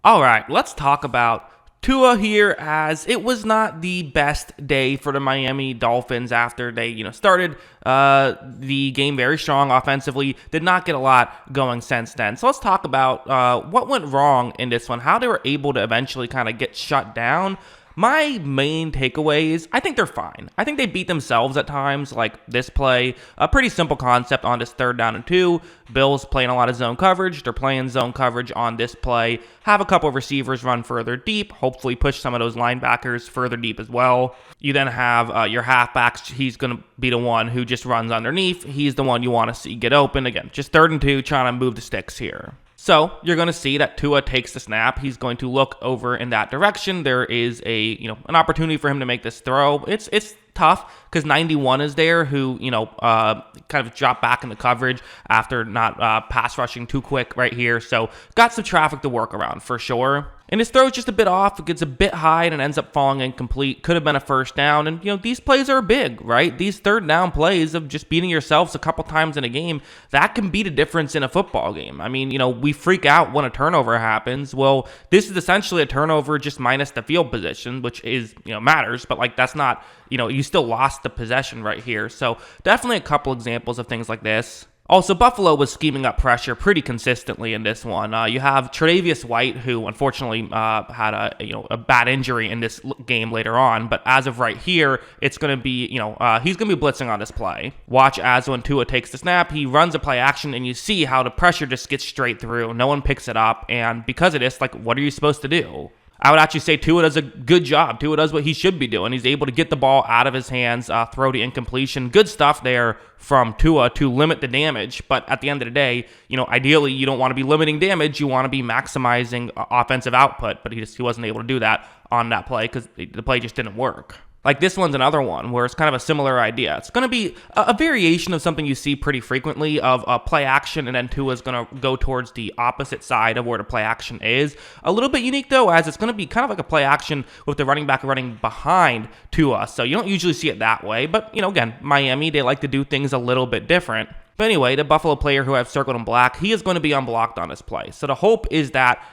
All right, let's talk about Tua here, as it was not the best day for the Miami Dolphins after they, started the game very strong offensively. Did not get a lot going since then. So let's talk about what went wrong in this one, how they were able to eventually kind of get shut down. My main takeaway is I think they're fine. I think they beat themselves at times, like this play. A pretty simple concept on this 3rd down and 2. Bills playing a lot of zone coverage. They're playing zone coverage on this play. Have a couple of receivers run further deep. Hopefully push some of those linebackers further deep as well. You then have your halfbacks. He's going to be the one who just runs underneath. He's the one you want to see get open. Again, just 3rd and 2, trying to move the sticks here. So you're going to see that Tua takes the snap. He's going to look over in that direction. There is an opportunity for him to make this throw. It's tough because 91 is there who, kind of dropped back in the coverage after not pass rushing too quick right here. So got some traffic to work around for sure. And his throw is just a bit off. It gets a bit high and ends up falling incomplete. Could have been a 1st down. And, these plays are big, right? These 3rd down plays of just beating yourselves a couple times in a game, that can be the difference in a football game. I mean, we freak out when a turnover happens. Well, this is essentially a turnover just minus the field position, which is, matters. But, that's not, you still lost the possession right here. So definitely a couple examples of things like this. Also, Buffalo was scheming up pressure pretty consistently in this one. You have Tre'Davious White, who unfortunately had a bad injury in this game later on. But as of right here, it's going to be, he's going to be blitzing on this play. Watch as when Tua takes the snap, he runs a play action, and you see how the pressure just gets straight through. No one picks it up, and because of this, what are you supposed to do? I would actually say Tua does a good job. Tua does what he should be doing. He's able to get the ball out of his hands, throw the incompletion. Good stuff there from Tua to limit the damage. But at the end of the day, ideally you don't want to be limiting damage. You want to be maximizing offensive output. But he wasn't able to do that on that play because the play just didn't work. Like this one's another one where it's kind of a similar idea. It's going to be a variation of something you see pretty frequently of a play action, and then Tua's going to go towards the opposite side of where the play action is. A little bit unique though, as it's going to be kind of like a play action with the running back running behind Tua. So you don't usually see it that way. But, again, Miami, they like to do things a little bit different. But anyway, the Buffalo player who I've circled in black, he is going to be unblocked on this play. So the hope is that,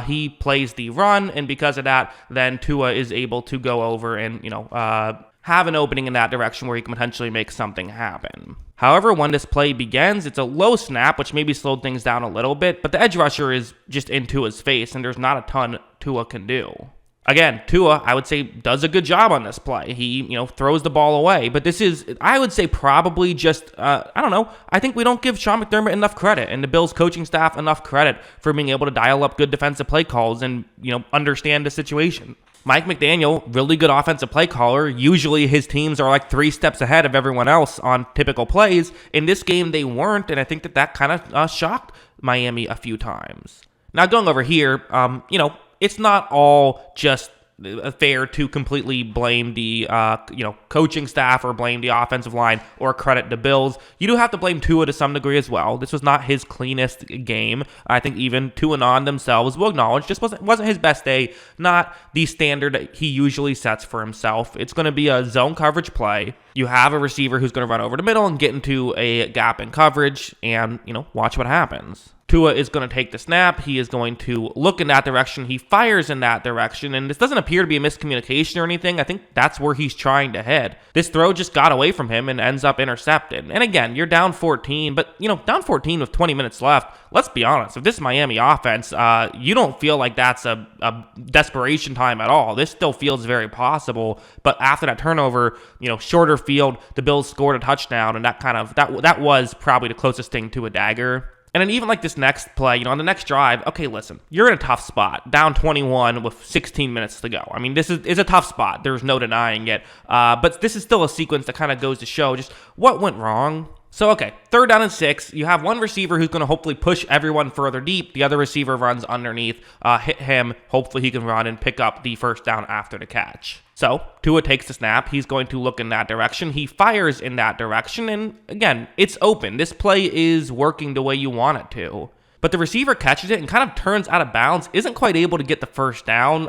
he plays the run, and because of that, then Tua is able to go over and, have an opening in that direction where he can potentially make something happen. However, when this play begins, it's a low snap, which maybe slowed things down a little bit, but the edge rusher is just in Tua's face, and there's not a ton Tua can do. Again, Tua, I would say, does a good job on this play. He, throws the ball away. But this is, I would say, probably just, I think we don't give Sean McDermott enough credit and the Bills coaching staff enough credit for being able to dial up good defensive play calls and, understand the situation. Mike McDaniel, really good offensive play caller. Usually his teams are 3 steps ahead of everyone else on typical plays. In this game, they weren't, and I think that kind of shocked Miami a few times. Now, going over here, it's not all just fair to completely blame the coaching staff or blame the offensive line or credit the Bills. You do have to blame Tua to some degree as well. This was not his cleanest game. I think even Tua and On themselves will acknowledge just wasn't his best day, not the standard that he usually sets for himself. It's going to be a zone coverage play. You have a receiver who's going to run over the middle and get into a gap in coverage and, watch what happens. Tua is going to take the snap. He is going to look in that direction. He fires in that direction, and this doesn't appear to be a miscommunication or anything. I think that's where he's trying to head. This throw just got away from him and ends up intercepted. And again, you're down 14, but, down 14 with 20 minutes left. Let's be honest. If this is Miami offense, you don't feel like that's a desperation time at all. This still feels very possible. But after that turnover, shorter field, the Bills scored a touchdown, and that was probably the closest thing to a dagger. And then even this next play, on the next drive, okay, listen, you're in a tough spot, down 21 with 16 minutes to go. I mean, this is a tough spot. There's no denying it. But this is still a sequence that kind of goes to show just what went wrong. So, okay, 3rd down and 6. You have one receiver who's going to hopefully push everyone further deep. The other receiver runs underneath, hit him. Hopefully he can run and pick up the 1st down after the catch. So, Tua takes the snap. He's going to look in that direction. He fires in that direction. And again, it's open. This play is working the way you want it to. But the receiver catches it and kind of turns out of bounds. Isn't quite able to get the 1st down.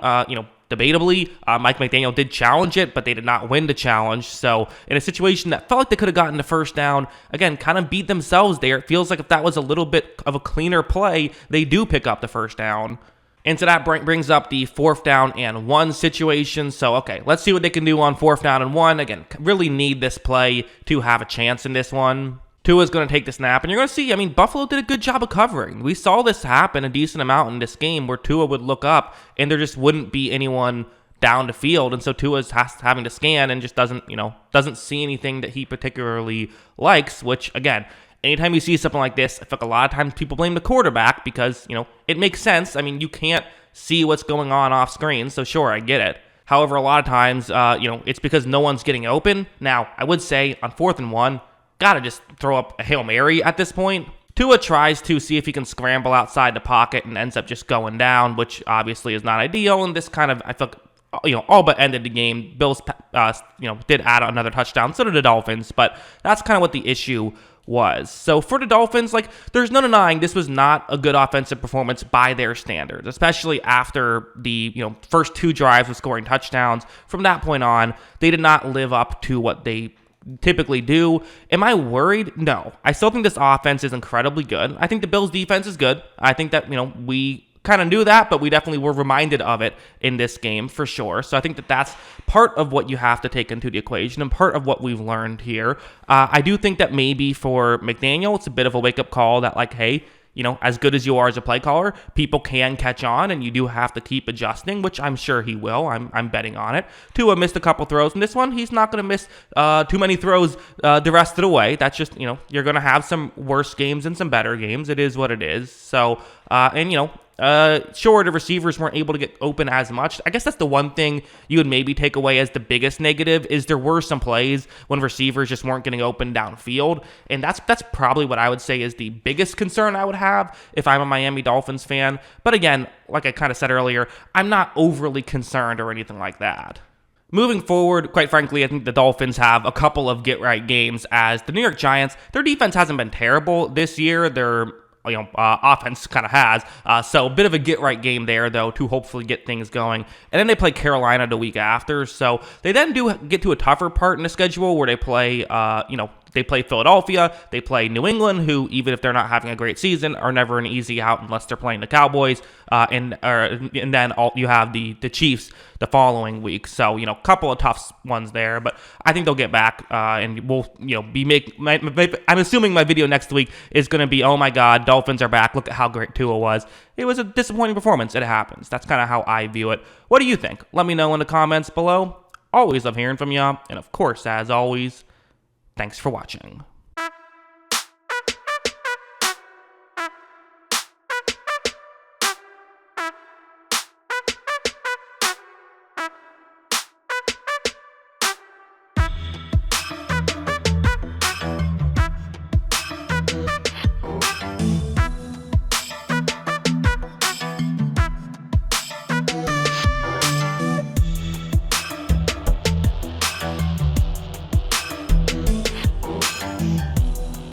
Debatably, Mike McDaniel did challenge it, but they did not win the challenge. So in a situation that felt like they could have gotten the 1st down, again, kind of beat themselves there. It feels like if that was a little bit of a cleaner play, they do pick up the 1st down. And so that brings up the 4th down and 1 situation. So, okay, let's see what they can do on 4th down and 1. Again, really need this play to have a chance in this one. Tua's going to take the snap, and you're going to see, I mean, Buffalo did a good job of covering. We saw this happen a decent amount in this game where Tua would look up, and there just wouldn't be anyone down the field, and so Tua's having to scan and just doesn't see anything that he particularly likes, which, again, anytime you see something like this, I feel like a lot of times people blame the quarterback because, it makes sense. I mean, you can't see what's going on off screen, so sure, I get it. However, a lot of times, it's because no one's getting open. Now, I would say on 4th and 1, gotta just throw up a Hail Mary at this point. Tua tries to see if he can scramble outside the pocket and ends up just going down, which obviously is not ideal, and this kind of, I feel like, all but ended the game. Bills, did add another touchdown, so did the Dolphins, but that's kind of what the issue was. So for the Dolphins, there's no denying this was not a good offensive performance by their standards, especially after the, first 2 drives with scoring touchdowns. From that point on, they did not live up to what they typically do. Am I worried? No. I still think this offense is incredibly good. I think the Bills' defense is good. I think that, we kind of knew that, but we definitely were reminded of it in this game for sure. So I think that that's part of what you have to take into the equation and part of what we've learned here. I do think that maybe for McDaniel, it's a bit of a wake-up call that, hey, as good as you are as a play caller, people can catch on, and you do have to keep adjusting, which I'm sure he will. I'm betting on it. Tua missed a couple throws in this one. He's not going to miss too many throws the rest of the way. That's just, you're going to have some worse games and some better games. It is what it is. So, sure, the receivers weren't able to get open as much. I guess that's the one thing you would maybe take away as the biggest negative is there were some plays when receivers just weren't getting open downfield, and that's probably what I would say is the biggest concern I would have if I'm a Miami Dolphins fan. But again, like I kind of said earlier, I'm not overly concerned or anything like that. Moving forward, quite frankly, I think the Dolphins have a couple of get-right games as the New York Giants. Their defense hasn't been terrible this year. Their offense kind of has. So a bit of a get-right game there, though, to hopefully get things going. And then they play Carolina the week after. So they then do get to a tougher part in the schedule where they play, they play Philadelphia, they play New England, who, even if they're not having a great season, are never an easy out unless they're playing the Cowboys, and then you have the Chiefs the following week. So, a couple of tough ones there, but I think they'll get back, and we'll, I'm assuming my video next week is going to be, oh my God, Dolphins are back, look at how great Tua was. It was a disappointing performance, it happens. That's kind of how I view it. What do you think? Let me know in the comments below. Always love hearing from you, and of course, as always, thanks for watching.